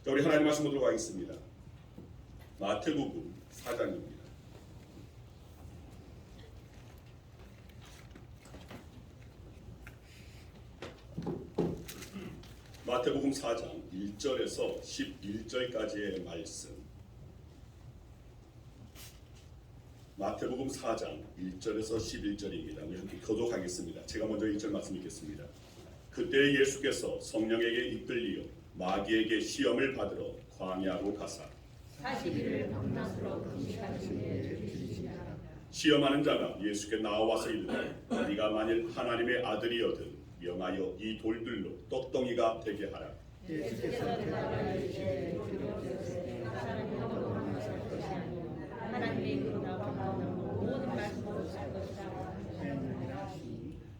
자, 우리 하나님 말씀 보도록 하겠습니다. 마태복음 4장입니다. 마태복음 4장 1절에서 11절까지의 말씀. 마태복음 4장 1절에서 11절입니다. 우리 함께 교독하겠습니다. 제가 먼저 1절 말씀 읽겠습니다. 그때 예수께서 성령에게 이끌리어 마귀에게 시험을 받으러 광야로 가사 40일을 밤낮으로 금식하시되 시험하는 자가 예수께 나와서 이르되 네가 만일 하나님의 아들이거든 명하여 이 돌들로 떡덩이가 되게 하라. 예수께서 대답하여 이르시되 두려워하시되 사람이 떡으로 살 것이 아니요 하나님의 입으로 나오는 모든 말씀으로 살 것이라.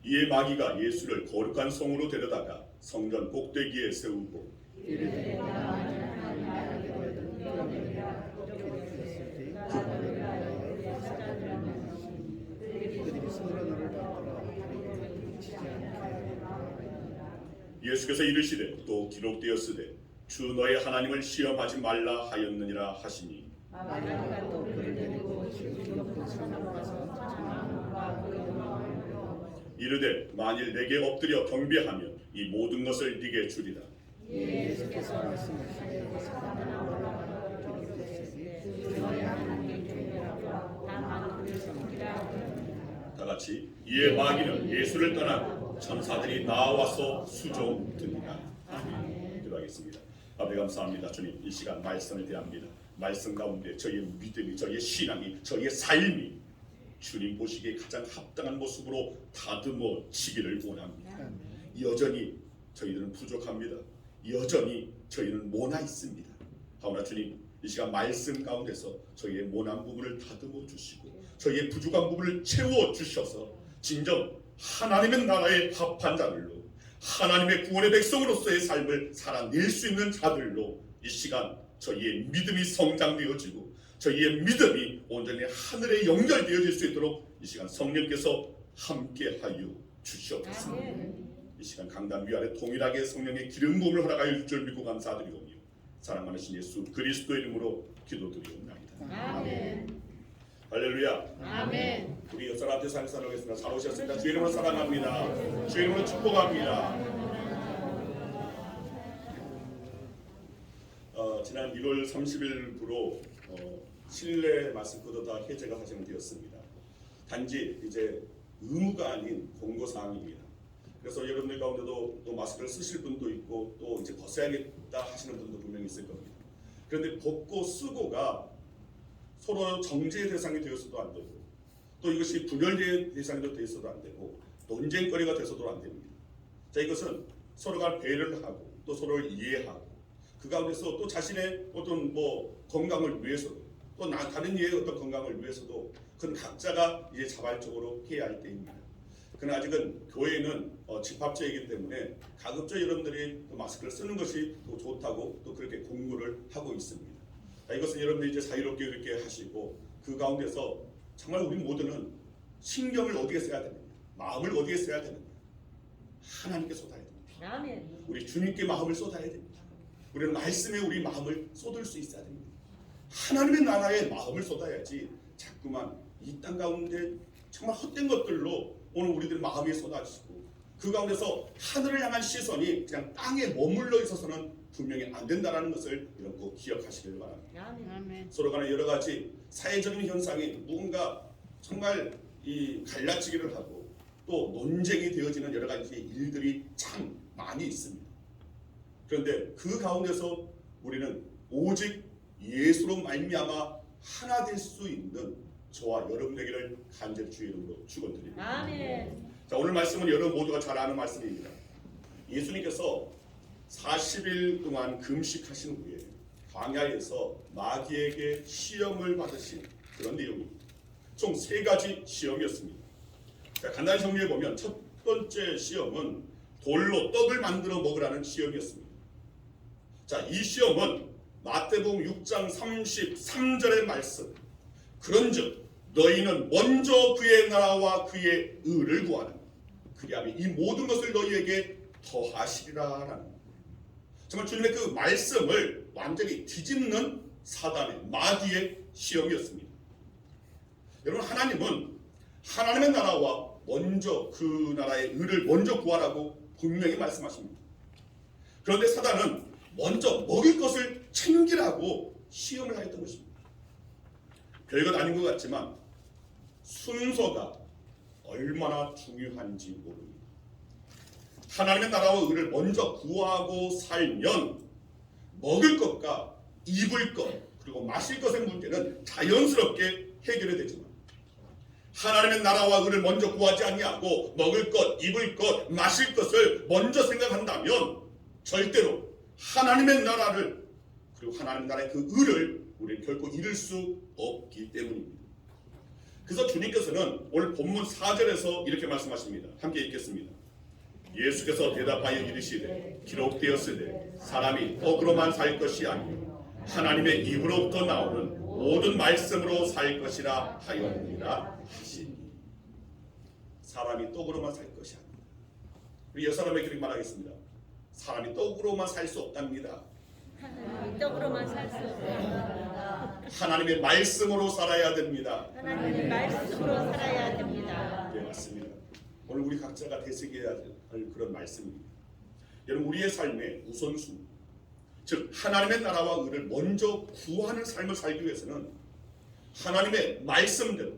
이에 마귀가 예수를 거룩한 성으로 데려다가 성전 꼭대기에 세우고 이르되 내가 만일 하나님의 아들이거든 너희가 어떻게 나를 위하여 사자들이라는 그들이 스스로 너를 받들어 예수께서 이르시되 또 기록되었으되 주 너의 하나님을 시험하지 말라 하였느니라 하시니 마귀가 또 그를 데리고 지극히 높은 산으로 가서 천왕과 그의 영광을 이르되 만일 내게 엎드려 경배하면 이 모든 것을 네게 주리라. 예수께서 말씀하시되 사단아 올라가라 기록되었으되 너희 하나님의 교회라고 하고 다만 그를 섬기라. 다 같이 이에 마귀는 예수를 떠나고 천사들이 나와서 수종드니라. 아멘. 기도하겠습니다. 아버지 감사합니다. 주님, 이 시간 말씀을 대합니다. 말씀 가운데 저희의 믿음이, 저희의 신앙이, 저희의 삶이 주님 보시기에 가장 합당한 모습으로 다듬어지기를 원합니다. 여전히 저희들은 부족합니다. 여전히 저희는 모나 있습니다. 하오나 주님, 이 시간 말씀 가운데서 저희의 모난 부분을 다듬어 주시고 저희의 부족한 부분을 채워 주셔서 진정 하나님의 나라에 합한 자들로, 하나님의 구원의 백성으로서의 삶을 살아낼 수 있는 자들로 이 시간 저희의 믿음이 성장되어지고 저희의 믿음이 온전히 하늘에 연결되어질 수 있도록 이 시간 성령께서 함께하여 주시옵소서. 이 시간 강단 위아래 동일하게 성령의 기름 부음을 허락하여 줄 줄 믿고 감사드리오며 사랑 많으신 예수 그리스도의 이름으로 기도드리옵나이다. 아멘. 할렐루야. 아멘. 우리 여섯 앞에 상상하겠습니다. 잘 오셨습니다. 주의 이름으로 사랑합니다. 주의 이름으로 축복합니다. 지난 1월 30일부로 실내 마스크도 다 해제가 되었습니다. 단지 이제 의무가 아닌 공고사항입니다. 그래서 여러분들 가운데도 또 마스크를 쓰실 분도 있고 또 이제 벗어야겠다 하시는 분도 분명히 있을 겁니다. 그런데 벗고 쓰고가 서로 정죄의 대상이 되어서도 안 되고 또 이것이 분열의 대상이 되어서도 안 되고 논쟁거리가 되어서도 안 됩니다. 자, 이것은 서로가 배려를 하고 또 서로를 이해하고 그 가운데서 또 자신의 어떤 건강을 위해서도 또 다른 이의 어떤 건강을 위해서도 그건 각자가 이제 자발적으로 해야 할 때입니다. 그러나 아직은 교회는 집합제이기 때문에 가급적 여러분들이 마스크를 쓰는 것이 또 좋다고 또 그렇게 공부를 하고 있습니다. 자, 이것은 여러분들이 이제 자유롭게 이렇게 하시고 그 가운데서 정말 우리 모두는 신경을 어디에 써야 됩니까? 마음을 어디에 써야 됩니까? 하나님께 쏟아야 됩니다. 아멘. 우리 주님께 마음을 쏟아야 됩니다. 우리는 말씀에 우리 마음을 쏟을 수 있어야 됩니다. 하나님의 나라에 마음을 쏟아야지 자꾸만 이 땅 가운데 정말 헛된 것들로 오늘 우리들 마음이 쏟아지고 그 가운데서 하늘을 향한 시선이 그냥 땅에 머물러 있어서는 분명히 안 된다는 것을 여러분 꼭 기억하시길 바랍니다. 아멘. 서로 간에 여러 가지 사회적인 현상이 무언가 정말 이 갈라지기를 하고 또 논쟁이 되어지는 여러 가지 일들이 참 많이 있습니다. 그런데 그 가운데서 우리는 오직 예수로 말미암아 하나 될 수 있는 저와 여러분 되기를 간절히 주의 이름으로 축원드립니다. 아멘. 자, 오늘 말씀은 여러분 모두가 잘 아는 말씀입니다. 예수님께서 40일 동안 금식하신 후에 광야에서 마귀에게 시험을 받으신 그런 내용입니다. 총 3가지 시험이었습니다. 자, 간단히 정리해 보면 첫 번째 시험은 돌로 떡을 만들어 먹으라는 시험이었습니다. 자, 이 시험은 마태복음 6장 33절의 말씀. 그런즉 너희는 먼저 그의 나라와 그의 의를 구하라. 그리하면 이 모든 것을 너희에게 더하시리라 라는. 정말 주님의 그 말씀을 완전히 뒤집는 사단의 마귀의 시험이었습니다. 여러분, 하나님은 하나님의 나라와 먼저 그 나라의 의를 먼저 구하라고 분명히 말씀하십니다. 그런데 사단은 먼저 먹을 것을 챙기라고 시험을 하였던 것입니다. 별것 아닌 것 같지만 순서가 얼마나 중요한지 모릅니다. 하나님의 나라와 의를 먼저 구하고 살면 먹을 것과 입을 것 그리고 마실 것의 문제는 자연스럽게 해결이 되지만, 하나님의 나라와 의를 먼저 구하지 아니하고 먹을 것, 입을 것, 마실 것을 먼저 생각한다면 절대로 하나님의 나라를 그리고 하나님의 나라의 그 의를 우리는 결코 잃을 수 없기 때문입니다. 그래서 주님께서는 오늘 본문 4절에서 이렇게 말씀하십니다. 함께 읽겠습니다. 예수께서 대답하여 이르시되 기록되었으되 사람이 떡으로만 살 것이 아니요 하나님의 입으로부터 나오는 모든 말씀으로 살 것이라 하였느니라 하시니. 사람이 떡으로만 살 것이 아닙니다. 우리 옛사람에게 이렇게 말하겠습니다. 사람이 떡으로만 살 수 없답니다. 하나님의 떡으로만 살 수 없습니다. 하나님의 말씀으로 살아야 됩니다. 하나님의 말씀으로 살아야 됩니다. 네, 맞습니다. 오늘 우리 각자가 되새겨야 할 그런 말씀입니다. 여러분, 우리의 삶의 우선순위, 즉 하나님의 나라와 의를 먼저 구하는 삶을 살기 위해서는 하나님의 말씀대로,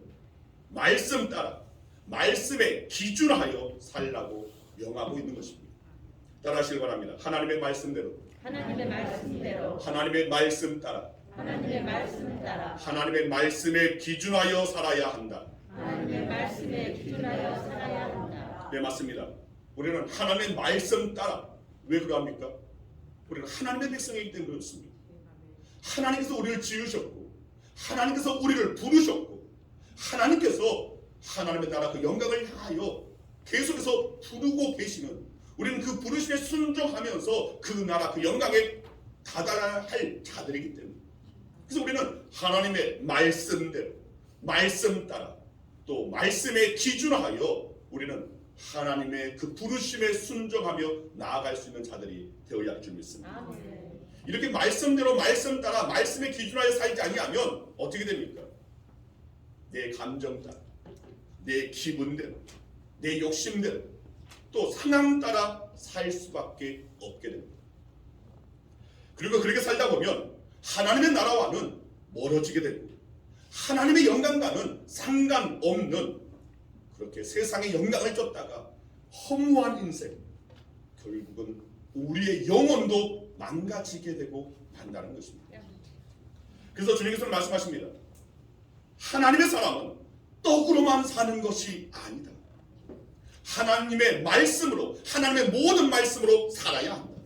말씀 따라, 말씀에 기준하여 살라고 명하고 있는 것입니다. 따라하시길 바랍니다. 하나님의 말씀대로, 하나님의 말씀대로, 하나님의 말씀 따라, 하나님의 말씀 따라, 하나님의 말씀에 기준하여 살아야 한다. 하나님의 말씀에 기준하여 살아야 한다. 네, 맞습니다. 우리는 하나님의 말씀 따라, 왜 그러합니까? 우리는 하나님의 백성이기 때문에 그렇습니다. 하나님께서 우리를 지으셨고, 하나님께서 우리를 부르셨고, 하나님께서 하나님의 나라 그 영광을 향하여 계속해서 부르고 계시는, 우리는 그 부르심에 순종하면서 그 나라 그 영광에 다다라야 할 자들이기 때문에, 그래서 우리는 하나님의 말씀대로, 말씀 따라, 또 말씀에 기준하여 우리는 하나님의 그 부르심에 순종하며 나아갈 수 있는 자들이 되어야 할 줄 믿습니다. 아멘. 이렇게 말씀대로 말씀 따라 말씀에 기준하여 살지 아니하면 어떻게 됩니까? 내 감정 따라, 내 기분대로, 내 욕심대로, 또 상황 따라 살 수밖에 없게 됩니다. 그리고 그렇게 살다 보면 하나님의 나라와는 멀어지게 됩니다. 하나님의 영광과는 상관없는 그렇게 세상의 영광을 쫓다가 허무한 인생, 결국은 우리의 영혼도 망가지게 되고 만다는 것입니다. 그래서 주님께서는 말씀하십니다. 하나님의 사람은 떡으로만 사는 것이 아니다. 하나님의 말씀으로, 하나님의 모든 말씀으로 살아야 한다.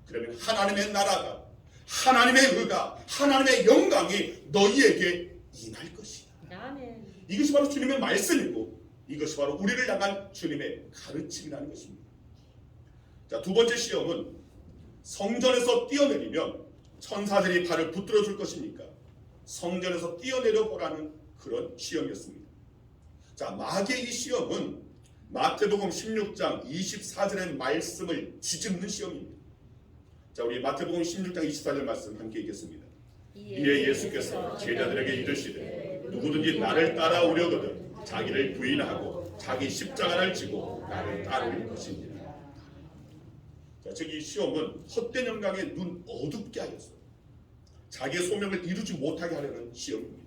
그러면 하나님의 나라가, 하나님의 의가, 하나님의 영광이 너희에게 임할 것이다. 아멘. 이것이 바로 주님의 말씀이고, 이것이 바로 우리를 향한 주님의 가르침이라는 것입니다. 자, 두 번째 시험은 성전에서 뛰어내리면 천사들이 발을 붙들어 줄 것입니까? 성전에서 뛰어내려 보라는 그런 시험이었습니다. 자, 마귀의 이 시험은 마태복음 16장 24절의 말씀을 뒤집는 시험입니다. 자, 우리 마태복음 16장 24절 말씀 함께 읽겠습니다. 이에 예수께서 제자들에게 이르시되 누구든지 나를 따라오려거든 자기를 부인하고 자기 십자가를 지고 나를 따를 것입니다. 자, 즉 이 시험은 헛된 영광에 눈 어둡게 하였어요. 자기의 소명을 이루지 못하게 하려는 시험입니다.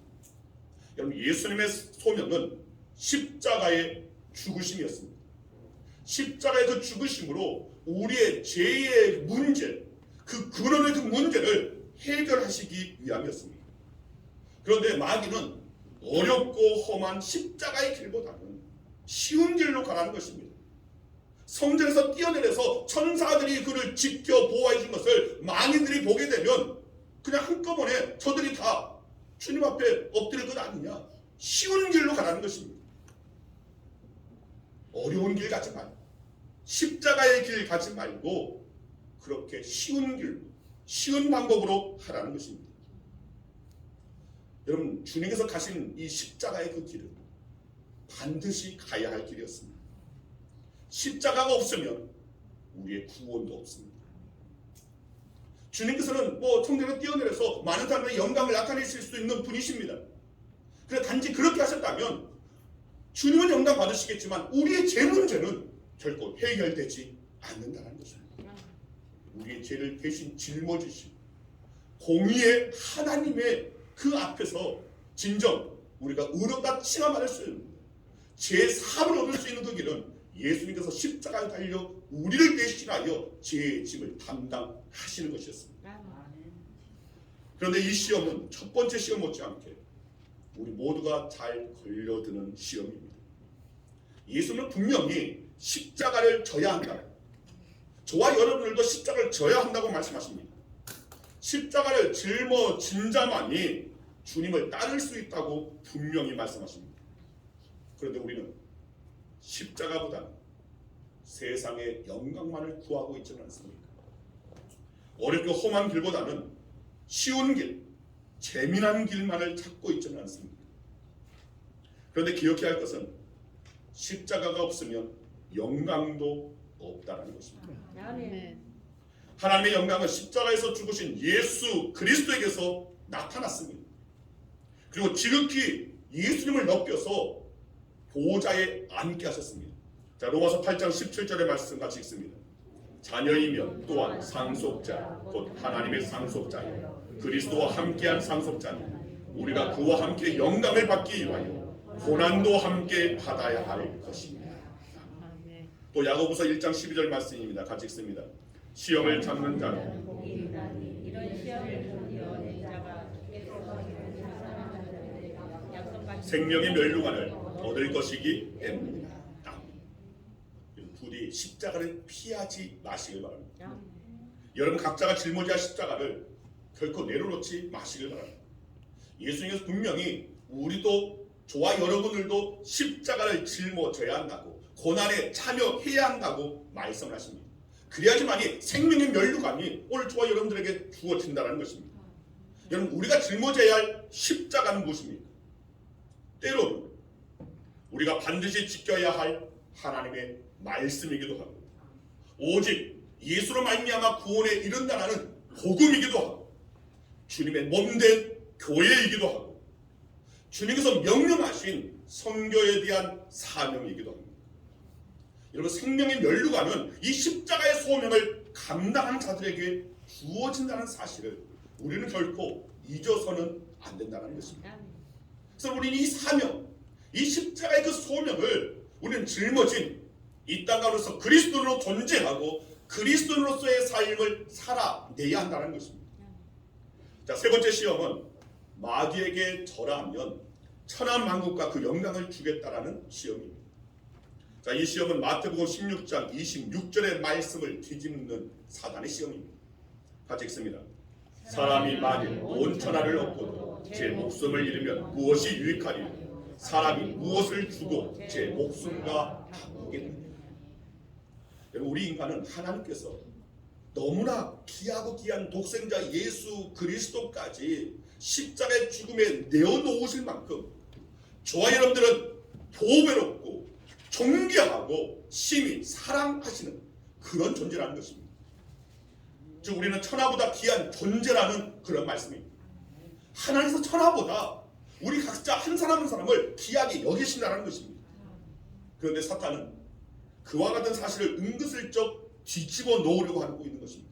여러분, 예수님의 소명은 십자가의 죽으심이었습니다. 십자가의 그 죽으심으로 우리의 죄의 문제, 그 근원의 그 문제를 해결하시기 위함이었습니다. 그런데 마귀는 어렵고 험한 십자가의 길보다는 쉬운 길로 가라는 것입니다. 성전에서 뛰어내려서 천사들이 그를 지켜 보호해 준 것을 망인들이 보게 되면 그냥 한꺼번에 저들이 다 주님 앞에 엎드릴 것 아니냐, 쉬운 길로 가라는 것입니다. 어려운 길 가지 말고, 십자가의 길 가지 말고 그렇게 쉬운 길로, 쉬운 방법으로 하라는 것입니다. 여러분, 주님께서 가신 이 십자가의 그 길은 반드시 가야 할 길이었습니다. 십자가가 없으면 우리의 구원도 없습니다. 주님께서는 천국으로 뛰어내려서 많은 사람들의 영광을 나타내실 수 있는 분이십니다. 그래 단지 그렇게 하셨다면 주님은 영광 받으시겠지만 우리의 죄 문제는 결코 해결되지 않는다는 것입니다. 우리의 죄를 대신 짊어지신 공의의 하나님의 그 앞에서 진정 우리가 의롭다 칭함받을 수 있는 죄 사함을 얻을 수 있는 그 길은 예수님께서 십자가에 달려 우리를 대신하여 죄의 짐을 담당하시는 것이었습니다. 그런데 이 시험은 첫 번째 시험 못지않게 우리 모두가 잘 걸려드는 시험입니다. 예수는 분명히 십자가를 져야 한다. 저와 여러분들도 십자가를 져야 한다고 말씀하십니다. 십자가를 짊어진 자만이 주님을 따를 수 있다고 분명히 말씀하십니다. 그런데 우리는 십자가보다는 세상의 영광만을 구하고 있지는 않습니까? 어렵고 험한 길보다는 쉬운 길, 재미난 길만을 찾고 있지는 않습니까? 그런데 기억해야 할 것은 십자가가 없으면 영광도 없다는 것입니다. 하나님의 영광은 십자가에서 죽으신 예수 그리스도에게서 나타났습니다. 그리고 지극히 예수님을 넘겨서 보좌에 앉게 하셨습니다. 자, 로마서 8장 17절의 말씀 같이 읽습니다. 자녀이면 또한 상속자 곧 하나님의 상속자요 그리스도와 함께한 상속자는 우리가 그와 함께 영광을 받기 위하여 고난도 함께 받아야 할 것입니다. 또 야고보서 1장 12절 말씀입니다. 같이 읽습니다. 시험을 참는 자는 이런 시험을 견디어낸 자가 생명의 멸류관을 얻을 것이기 때문입니다. 부디 십자가를 피하지 마시길 바랍니다. 여러분 각자가 짊어져야 십자가를 결코 내려놓지 마시길 바랍니다. 예수님께서 분명히 우리도 저와 여러분들도 십자가를 짊어져야 한다고 고난에 참여해야 한다고 말씀하십니다. 그래야지만이 생명의 멸류관이 오늘 저와 여러분들에게 주어진다는 것입니다. 여러분 우리가 짊어져야 할 십자가는 무엇입니까? 때로는 우리가 반드시 지켜야 할 하나님의 말씀이기도 하고 오직 예수로 말미암아 구원에 이른다라는 복음이기도 하고 주님의 몸된 교회이기도 하고 주님께서 명령하신 선교에 대한 사명이기도 합니다. 여러분 생명의 멸류관은 이 십자가의 소명을 감당하는 자들에게 주어진다는 사실을 우리는 결코 잊어서는 안 된다는 것입니다. 그래서 우리는 이 사명, 이 십자가의 그 소명을 우리는 짊어진 이 땅 가운데서 그리스도로 존재하고 그리스도로서의 삶을 살아내야 한다는 것입니다. 자, 세 번째 시험은 마귀에게 절하면 천하만국과 그 영광을 주겠다라는 시험입니다. 자, 이 시험은 마태복음 16장 26절의 말씀을 뒤집는 사단의 시험입니다. 같이 읽습니다. 사람이 만일 온 천하를 얻고도 제 목숨을 잃으면 무엇이 유익하리요? 사람이 무엇을 주고 제 목숨과 바꾸겠느냐? 여러분 우리 인간은 하나님께서 너무나 귀하고 귀한 독생자 예수 그리스도까지 십자가의 죽음에 내어놓으실 만큼 저와 여러분들은 보배롭고 존귀하고 심히 사랑하시는 그런 존재라는 것입니다. 즉 우리는 천하보다 귀한 존재라는 그런 말씀입니다. 하나님께서 천하보다 우리 각자 한 사람 한 사람을 귀하게 여기신다는 것입니다. 그런데 사탄은 그와 같은 사실을 은근슬쩍 뒤집어 놓으려고 하고 있는 것입니다.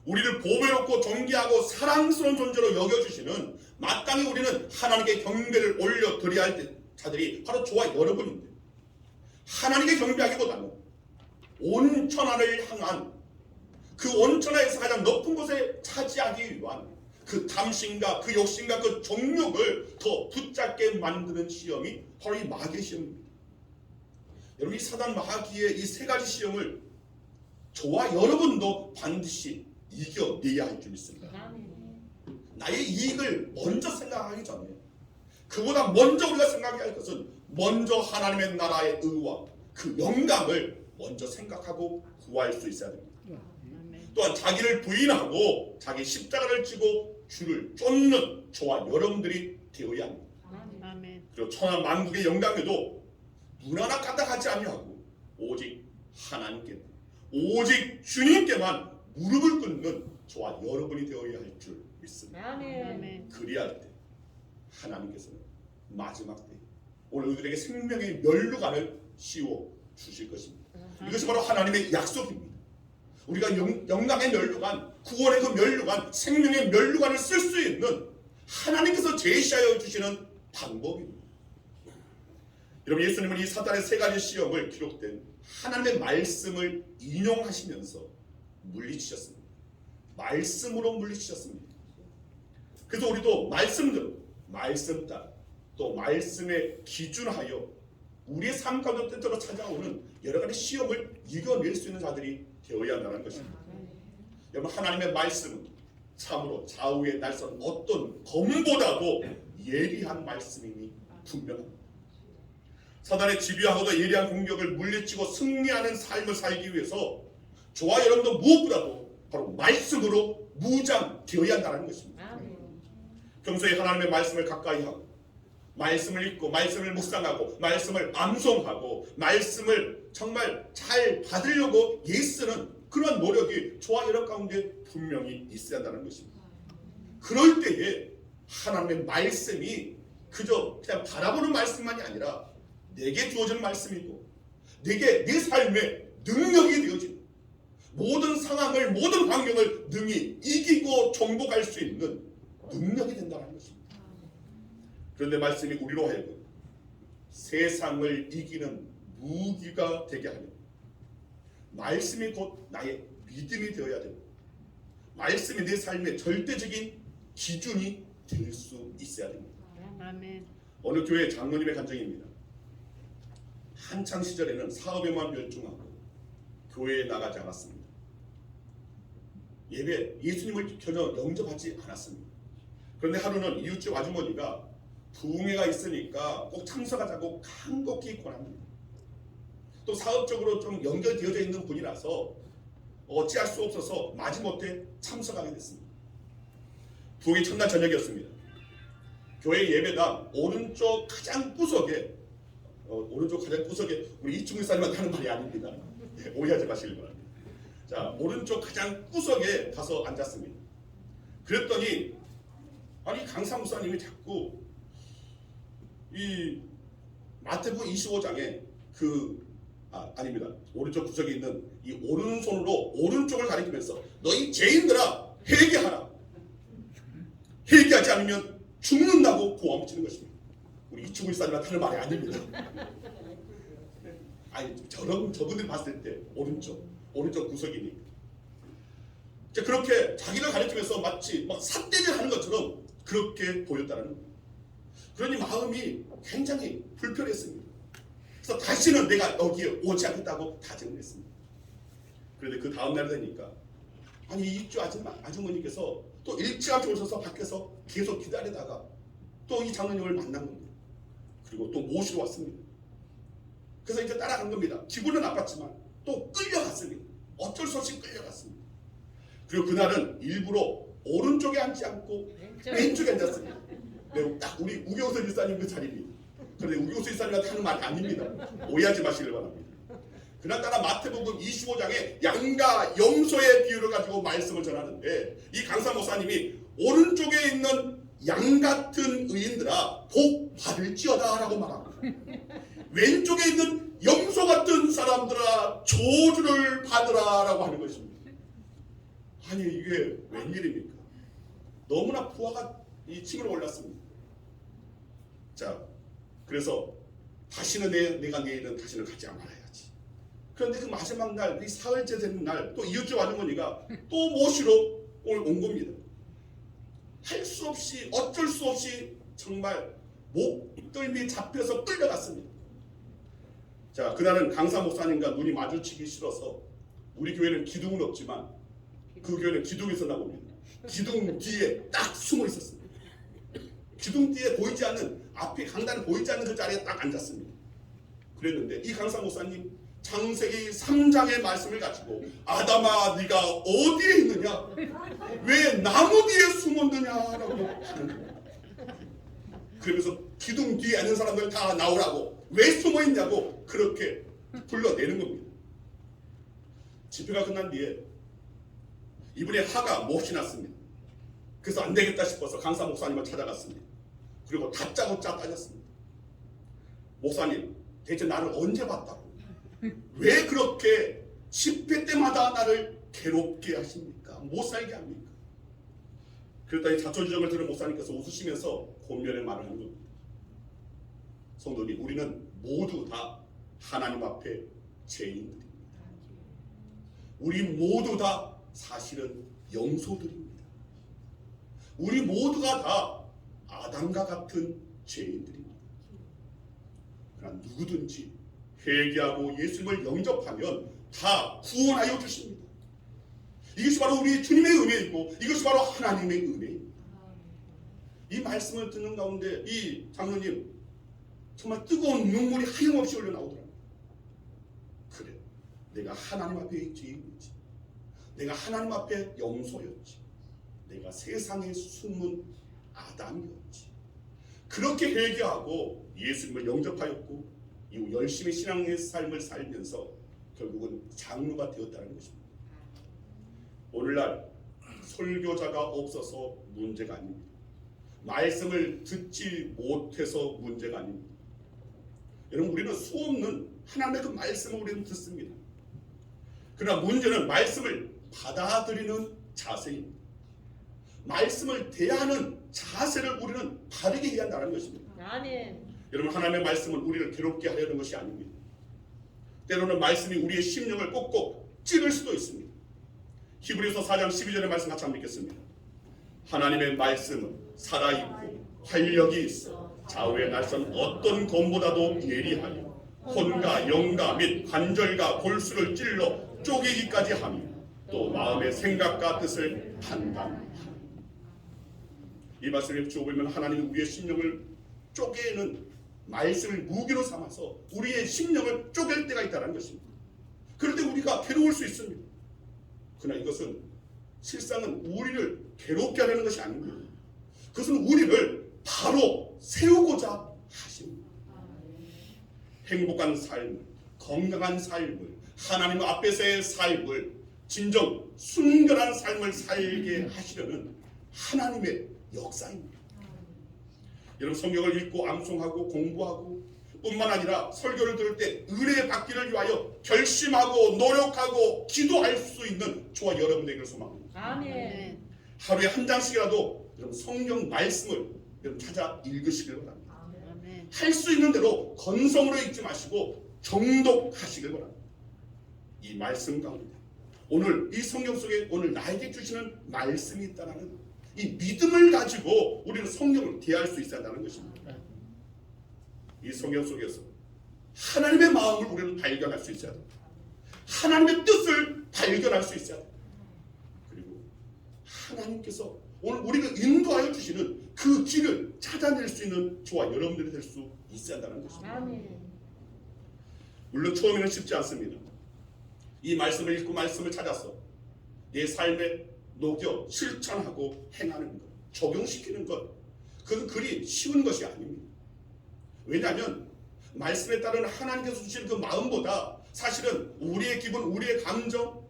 우리를 보배롭고 존귀하고 사랑스러운 존재로 여겨주시는 마땅히 우리는 하나님께 경배를 올려드려야 할 자들이 바로 저와 여러분인데 하나님께 경배하기보다는 온 천하를 향한 그 온 천하에서 가장 높은 곳에 차지하기 위한 그 탐심과 그 욕심과 그 정욕을 더 붙잡게 만드는 시험이 바로 이 마귀의 시험입니다. 여러분 이 사단 마귀의 이 세 가지 시험을 저와 여러분도 반드시 이겨내야 할 줄 믿습니다. 나의 이익을 먼저 생각하기 전에 그보다 먼저 우리가 생각해야 할 것은 먼저 하나님의 나라의 의와 그 영광을 먼저 생각하고 구할 수 있어야 됩니다. 또한 자기를 부인하고 자기 십자가를 지고 주를 쫓는 저와 여러분들이 되어야 합니다. 그리고 천하 만국의 영광에도 눈 하나 까딱하지 아니하고 오직 하나님께 오직 주님께만 무릎을 꿇는 저와 여러분이 되어야 할 줄 믿습니다. 아멘. 그리할 때 하나님께서는 마지막 때 오늘 우리들에게 생명의 면류관을 씌워 주실 것입니다. 이것이 바로 하나님의 약속입니다. 우리가 영광의 면류관, 구원의 그 면류관, 생명의 면류관을 쓸 수 있는 하나님께서 제시하여 주시는 방법입니다. 여러분, 예수님은 이 사단의 세 가지 시험을 기록된 하나님의 말씀을 인용하시면서 물리치셨습니다. 말씀으로 물리치셨습니다. 그래서 우리도 말씀대로, 말씀 따라, 또 말씀에 기준하여 우리의 삶 가운데 때때로 찾아오는 여러 가지 시험을 이겨낼 수 있는 자들이 되어야 한다는 것입니다. 여러분, 하나님의 말씀은 참으로 좌우의 날선 어떤 검보다도 예리한 말씀임이 분명합니다. 사단의 집요하고도 예리한 공격을 물리치고 승리하는 삶을 살기 위해서 저와 여러분도 무엇보다도 바로 말씀으로 무장되어야 한다는 것입니다. 평소에 하나님의 말씀을 가까이 하고 말씀을 읽고 말씀을 묵상하고 말씀을 암송하고 말씀을 정말 잘 받으려고 애쓰는 그런 노력이 저와 여러분 가운데 분명히 있어야 한다는 것입니다. 그럴 때에 하나님의 말씀이 그저 그냥 바라보는 말씀만이 아니라 내게 주어지는 말씀이고 내게 내 삶의 능력이 되어지는 모든 상황을 모든 환경을 능히 이기고 정복할 수 있는 능력이 된다는 것입니다. 그런데 말씀이 우리로 하여금 세상을 이기는 무기가 되게 하는 말씀이 곧 나의 믿음이 되어야 되고 말씀이 내 삶의 절대적인 기준이 될 수 있어야 됩니다. 아멘. 어느 교회 장로님의 간증입니다. 한창 시절에는 사업에만 열중하고 교회에 나가지 않았습니다. 예수님을 전혀 영접하지 않았습니다. 그런데 하루는 이웃집 아주머니가 부흥회가 있으니까 꼭 참석하자고 간곡히 권합니다. 또 사업적으로 좀 연결되어져 있는 분이라서 어찌할 수 없어서 마지못해 참석하게 됐습니다. 부흥회 첫날 저녁이었습니다. 교회 예배당 오른쪽 가장 구석에 우리 이충 목사님한테 하는 말이 아닙니다. 오해하지 마시길 바랍니다. 자, 오른쪽 가장 구석에 가서 앉았습니다. 그랬더니 아니 강사 목사님이 자꾸 이 마태복음 25장에 아닙니다. 오른쪽 구석에 있는 이 오른손으로 오른쪽을 가리키면서 너희 죄인들아 회개하라. 회개하지 않으면 죽는다고 고함치는 것입니다. 우리 이충 목사님한테 하는 말이 아닙니다. 아니 저분들이 봤을 때 오른쪽 구석이니까 그렇게 자기를 가리키면서 마치 막 삿대질 하는 것처럼 그렇게 보였다는 겁니다. 그러니 마음이 굉장히 불편했습니다. 그래서 다시는 내가 여기에 오지 않겠다고 다짐을 했습니다. 그런데 그 다음날 되니까 아니 이주 아주머니께서 또 일찌감치 오셔서 밖에서 계속 기다리다가 또 이 장로님을 만난 겁니다. 그리고 또 모시러 왔습니다. 그래서 이제 따라간 겁니다. 기분은 나빴지만 또 끌려갔습니다. 어쩔 수 없이 끌려갔습니다. 그리고 그날은 일부러 오른쪽에 앉지 않고 왼쪽에 앉았습니다. 네, 딱 우리 우경수 일사님 그 자리입니다. 그런데 우경수 일사님한테 하는 말이 아닙니다. 오해하지 마시길 바랍니다. 그날따라 마태복음 25장에 양과 염소의 비유를 가지고 말씀을 전하는데 이 강사 목사님이 오른쪽에 있는 양 같은 의인들아 복 받을지어다 라고 말합니다. 왼쪽에 있는 염소 같은 사람들아 저주를 받으라 라고 하는 것입니다. 아니 이게 웬일입니까? 너무나 부하가 이 층으로 올랐습니다. 자, 그래서 다시는 내가 내일은 다시는 가지 말아야지. 그런데 그 마지막 날, 이 사흘째 되는 날, 또 이웃집 아주머니가 또 모시러 오늘 온 겁니다. 할 수 없이, 어쩔 수 없이 정말 목덜미 잡혀서 끌려갔습니다. 자, 그날은 강사 목사님과 눈이 마주치기 싫어서 우리 교회는 기둥은 없지만 그 교회는 기둥이 있었나 봅니다. 기둥 뒤에 딱 숨어 있었습니다. 기둥 뒤에 보이지 않는 앞에 강단에 보이지 않는 그 자리에 딱 앉았습니다. 그랬는데 이 강사 목사님 창세기 3장의 말씀을 가지고 아담아 네가 어디에 있느냐? 왜 나무 뒤에 숨었느냐라고 하는 거예요. 그러면서 기둥 뒤에 앉은 사람들 다 나오라고 왜 숨어 있냐고 그렇게 불러내는 겁니다. 집회가 끝난 뒤에 이분의 하가 몹시 났습니다. 그래서 안 되겠다 싶어서 강사 목사님을 찾아갔습니다. 그리고 다짜고짜 따졌습니다. 목사님, 대체 나를 언제 봤다고? 왜 그렇게 집회 때마다 나를 괴롭게 하십니까? 못 살게 합니까? 그랬더니 자초지종을 들은 목사님께서 웃으시면서 권면의 말을 하는 겁니다. 성도님, 우리는 모두 다 하나님 앞에 죄인들입니다. 우리 모두 다 사실은 영소들입니다. 우리 모두가 다 아담과 같은 죄인들입니다. 그러나 누구든지 회개하고 예수님을 영접하면 다 구원하여 주십니다. 이것이 바로 우리 주님의 은혜이고 이것이 바로 하나님의 은혜입니다. 이 말씀을 듣는 가운데 이 장로님 정말 뜨거운 눈물이 하염없이 흘러나오더라고요. 그래, 내가 하나님 앞에 죄인이지, 내가 하나님 앞에 영소였지, 내가 세상에 숨은 아담이었지. 그렇게 회개하고 예수님을 영접하였고 이후 열심히 신앙의 삶을 살면서 결국은 장로가 되었다는 것입니다. 오늘날 설교자가 없어서 문제가 아닙니다. 말씀을 듣지 못해서 문제가 아닙니다. 여러분, 우리는 수없는 하나님의 그 말씀을 우리는 듣습니다. 그러나 문제는 말씀을 받아들이는 자세입니다. 말씀을 대하는 자세를 우리는 바르게 해야 한다는 것입니다. 아멘. 여러분, 하나님의 말씀은 우리를 괴롭게 하려는 것이 아닙니다. 때로는 말씀이 우리의 심령을 꼭꼭 찌를 수도 있습니다. 히브리서 4장 12절의 말씀 같이 한번 읽겠습니다. 하나님의 말씀은 살아있고 활력이 있어 좌우의 날선 어떤 검보다도 예리하여 혼과 영과 및 관절과 골수를 찔러 쪼개기까지 하며 또 마음의 생각과 뜻을 판단하니. 이 말씀을 쭉 보면 하나님이 우리의 심령을 쪼개는 말씀을 무기로 삼아서 우리의 심령을 쪼갤 때가 있다는 것입니다. 그럴 때 우리가 괴로울 수 있습니다. 그러나 이것은 실상은 우리를 괴롭게 하려는 것이 아닙니다. 그것은 우리를 바로 세우고자 하십니다. 행복한 삶을, 건강한 삶을, 하나님 앞에서의 삶을, 진정 순결한 삶을 살게 하시려는 하나님의 역사입니다. 여러분, 성경을 읽고 암송하고 공부하고 뿐만 아니라 설교를 들을 때 은혜 받기를 위하여 결심하고 노력하고 기도할 수 있는 저와 여러분에게 소망합니다. 아멘. 하루에 한 장씩이라도 여러분 성경 말씀을 여러분 찾아 읽으시길 바랍니다. 아멘. 할 수 있는 대로 건성으로 읽지 마시고 정독하시길 바랍니다. 이 말씀 가운데 오늘 이 성경 속에 오늘 나에게 주시는 말씀이 있다는 이 믿음을 가지고 우리는 성경을 대할 수 있어야 한다는 것입니다. 이 성경 속에서 하나님의 마음을 우리는 발견할 수 있어야 됩니다. 하나님의 뜻을 발견할 수 있어야 됩니다. 그리고 하나님께서 오늘 우리를 인도하여 주시는 그 길을 찾아낼 수 있는 저와 여러분들이 될 수 있어야 한다는 것입니다. 아멘. 물론 처음에는 쉽지 않습니다. 이 말씀을 읽고 말씀을 찾아서 내 삶에 녹여 실천하고 행하는 것, 적용시키는 것, 그건 그리 쉬운 것이 아닙니다. 왜냐하면 말씀에 따른 하나님께서 주시는 그 마음보다 사실은 우리의 기분, 우리의 감정,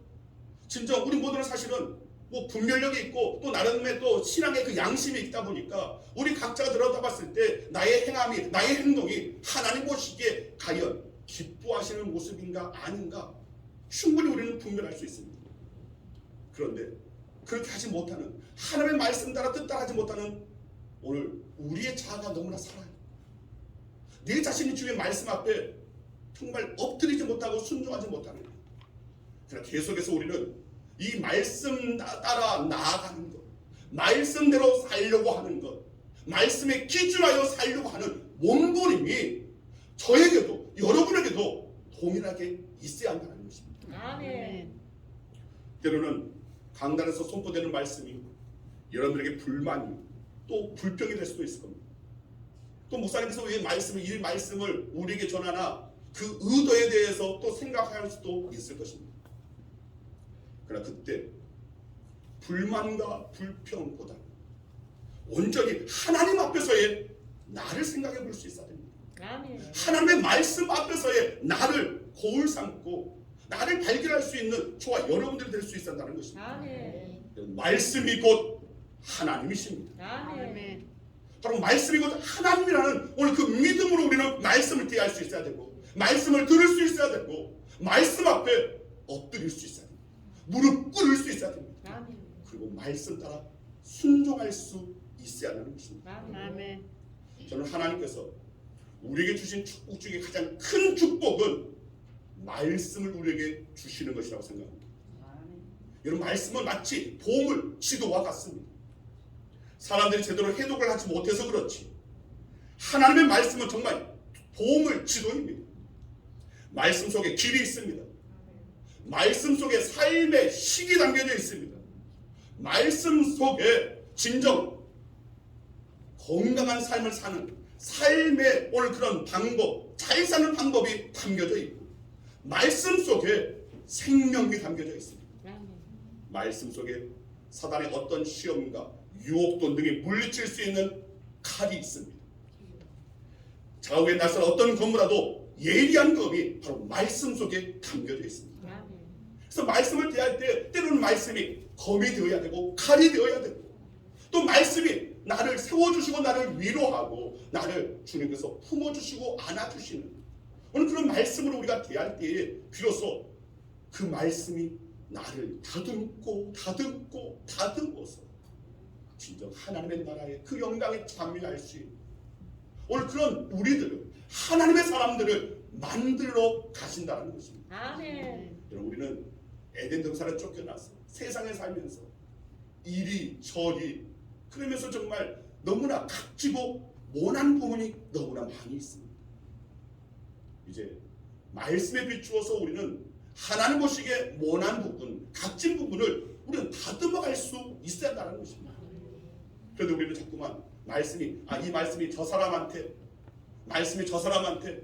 진정 우리 모두는 사실은 뭐 분별력이 있고 또 나름의 또 신앙의 그 양심이 있다 보니까 우리 각자가 들여다봤을 때 나의 행함이, 나의 행동이 하나님 보시기에 과연 기뻐하시는 모습인가 아닌가 충분히 우리는 분별할 수 있습니다. 그런데 그렇게 하지 못하는, 하나님의 말씀 따라 뜻 따라 하지 못하는 오늘 우리의 자아가 너무나 살아요. 내 자신이 주의 말씀 앞에 정말 엎드리지 못하고 순종하지 못하는 거예요. 그러나 계속해서 우리는 이 말씀 따라 나아가는 것, 말씀대로 살려고 하는 것, 말씀에 기준하여 살려고 하는 몸부림이 저에게도 여러분에게도 동일하게 있어야 한다는 것입니다. 아멘. 때로는 강단에서 선포되는 말씀이 여러분들에게 불만이 또 불평이 될 수도 있을 겁니다. 또 목사님께서 왜 이 말씀을 우리에게 전하나 그 의도에 대해서 또 생각할 수도 있을 것입니다. 그러나 그때 불만과 불평보다 온전히 하나님 앞에서의 나를 생각해 볼 수 있어야 됩니다. 아멘. 하나님의 말씀 앞에서의 나를 거울 삼고 나를 발견할 수 있는 저와 여러분들이 될 수 있다는 것입니다. 아멘. 말씀이 곧 하나님이십니다. 아멘. 바로 말씀이 곧 하나님이라는 오늘 그 믿음으로 우리는 말씀을 대할 수 있어야 되고, 말씀을 들을 수 있어야 되고, 말씀 앞에 엎드릴 수 있어야 됩니다. 무릎 꿇을 수 있어야 됩니다. 아멘. 그리고 말씀 따라 순종할 수 있어야 하는 것입니다. 아멘. 저는 하나님께서 우리에게 주신 축복 중에 가장 큰 축복은 말씀을 우리에게 주시는 것이라고 생각합니다. 여러분, 말씀은 마치 보물 지도와 같습니다. 사람들이 제대로 해독을 하지 못해서 그렇지 하나님의 말씀은 정말 보물 지도입니다. 말씀 속에 길이 있습니다. 말씀 속에 삶의 식이 담겨져 있습니다. 말씀 속에 진정 건강한 삶을 사는 삶의 오늘 그런 방법, 잘 사는 방법이 담겨져 있고, 말씀 속에 생명이 담겨져 있습니다. 말씀 속에 사단의 어떤 시험과 유혹도 등이 물리칠 수 있는 칼이 있습니다. 좌우에 나설 어떤 검보다도 예리한 검이 바로 말씀 속에 담겨져 있습니다. 그래서 말씀을 대할 때 때로는 말씀이 검이 되어야 되고 칼이 되어야 되고, 또 말씀이 나를 세워주시고 나를 위로하고 나를 주님께서 품어주시고 안아주시는 오늘 그런 말씀으로 우리가 대할 때에 비로소 그 말씀이 나를 다듬어서 진정 하나님의 나라의 그 영광에 참여할 수 있는 오늘 그런 우리들은 하나님의 사람들을 만들어 가신다는 것입니다. 아멘. 여러분, 우리는 에덴 동산에 쫓겨나서 세상에 살면서 이리저리 그러면서 정말 너무나 각지고 모난 부분이 너무나 많이 있습니다. 이제 말씀에 비추어서 우리는 하나님 보시기에 모난 부분, 각진 부분을 우리는 다듬어갈 수 있어야 한다는 것입니다. 그런데 우리는 자꾸만 말씀이 이 말씀이 저 사람한테, 말씀이 저 사람한테,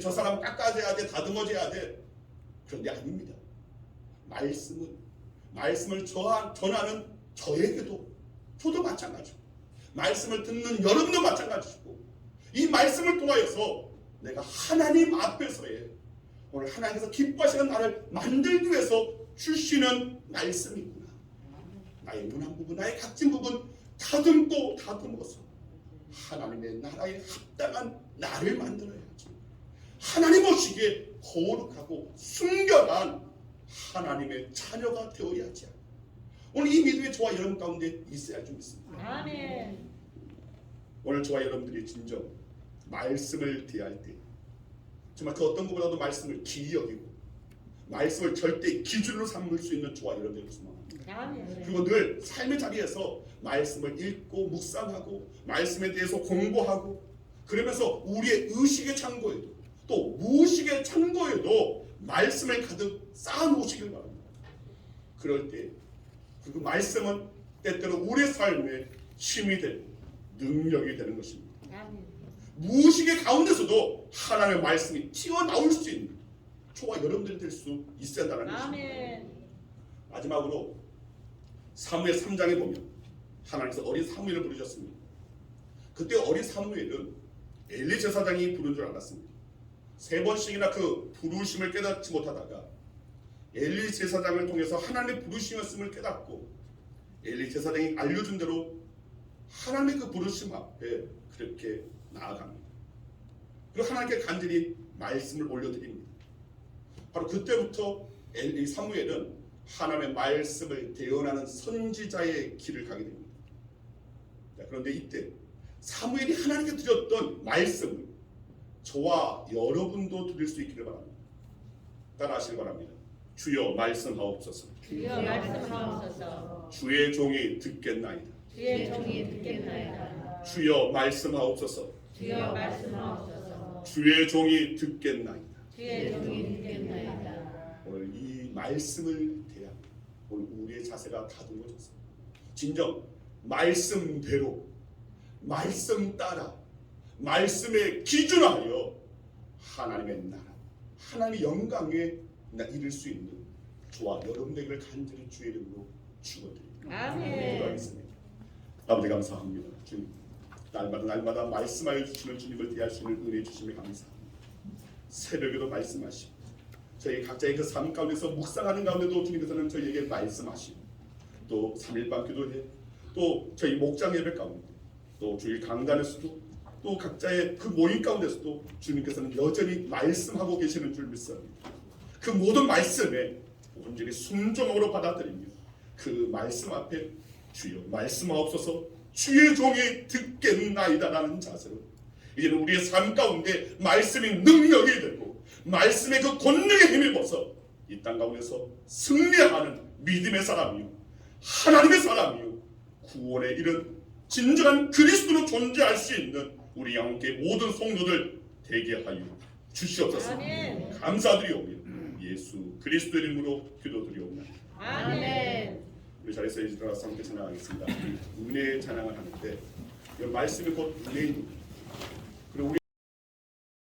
저 사람 깎아줘야 돼, 다듬어줘야 돼. 그런데 아닙니다. 말씀을 전하는 저에게도, 저도 마찬가지고, 말씀을 듣는 여러분도 마찬가지고, 이 말씀을 통하여서 내가 하나님 앞에서의 오늘 하나님께서 기뻐하시는 나를 만들기 위해서 주시는 말씀이구나. 나의 무난 부분, 나의 각진 부분 다듬어서 하나님의 나라에 합당한 나를 만들어야지. 하나님 보시기에 거룩하고 순결한 하나님의 자녀가 되어야지. 오늘 이 믿음의 저와 여러분 가운데 있어야 좀 있습니다. 아멘. 오늘 저와 여러분들이 진정 말씀을 대할 때 정말 그 어떤 것보다도 말씀을 귀히 여기고 말씀을 절대 기준으로 삼을 수 있는 저와 여러분들이 소망합니다. 아멘. 그리고 늘 삶의 자리에서 말씀을 읽고 묵상하고 말씀에 대해서 공부하고 그러면서 우리의 의식의 창고에도 또 무의식의 창고에도 말씀을 가득 쌓아놓으시길 바랍니다. 그럴 때 그 말씀은 때때로 우리의 삶에 힘이 되고 능력이 되는 것입니다. 아멘. 무의식의 가운데서도 하나님의 말씀이 튀어나올 수 있는 저와 여러분들이 될 수 있어야 한다는 것입니다. 아멘. 마지막으로 사무엘 3장에 보면 하나님께서 어린 사무엘을 부르셨습니다. 그때 어린 사무엘은 엘리 제사장이 부른 줄 알았습니다. 3번씩이나 그 부르심을 깨닫지 못하다가 엘리 제사장을 통해서 하나님의 부르심이었음을 깨닫고 엘리 제사장이 알려준 대로 하나님의 그 부르심 앞에 그렇게 나아갑니다. 그리고 하나님께 간절히 말씀을 올려드립니다. 바로 그때부터 엘리 사무엘은 하나님의 말씀을 대언하는 선지자의 길을 가게 됩니다. 그런데 이때 사무엘이 하나님께 드렸던 말씀을 저와 여러분도 드릴 수 있기를 바랍니다. 따라하시기 바랍니다. 주여 말씀하옵소서. 주여 말씀하옵소서. 주의 종이 듣겠나이다. 주의 종이 듣겠나이다. 주여 말씀하옵소서. 주여 말씀하옵소서. 주의 종이 듣겠나이다. 주의 종이 듣겠나이다. 오늘 이 말씀을 대한 오늘 우리의 자세가 다듬어졌습니다. 진정 말씀대로 말씀 따라 말씀에 기준하여 하나님의 나라 하나님의 영광에 이를 수 있는 저와 여러분들에게 간절히 주의 이름으로 축원드립니다. 아멘. 기도하겠습니다. 아버지 감사합니다. 주님 날마다 말씀하여 주시는 주님을 대할 수 있는 은혜 주심에 감사합니다. 새벽에도 말씀하시고 저희 각자의 그 삶 가운데서 묵상하는 가운데도 주님께서는 저희에게 말씀하시고 또 3일반 기도회, 또 저희 목장 예배 가운데, 또 주일 강단에서도, 또 각자의 그 모임 가운데서도 주님께서는 여전히 말씀하고 계시는 줄 믿습니다. 그 모든 말씀에 온전히 순종으로 받아들이며 그 말씀 앞에 주여 말씀하옵소서, 주의 종이 듣겠나이다라는 자세로 이제는 우리의 삶 가운데 말씀이 능력이 되고 말씀의 그 권능에 힘입어서 이 땅 가운데서 승리하는 믿음의 사람이요, 하나님의 사람이요, 구원에 이른 진정한 그리스도로 존재할 수 있는 우리 양께 모든 성도들 되게 하여 주시옵소서. 아멘. 감사드리오며 예수 그리스도의 이름으로 기도드리옵나이다. 아멘. 우리 자리에서 일어나서 함께 찬양하겠습니다. 은혜의 찬양을 하는데 이 말씀이 곧 은혜입니다.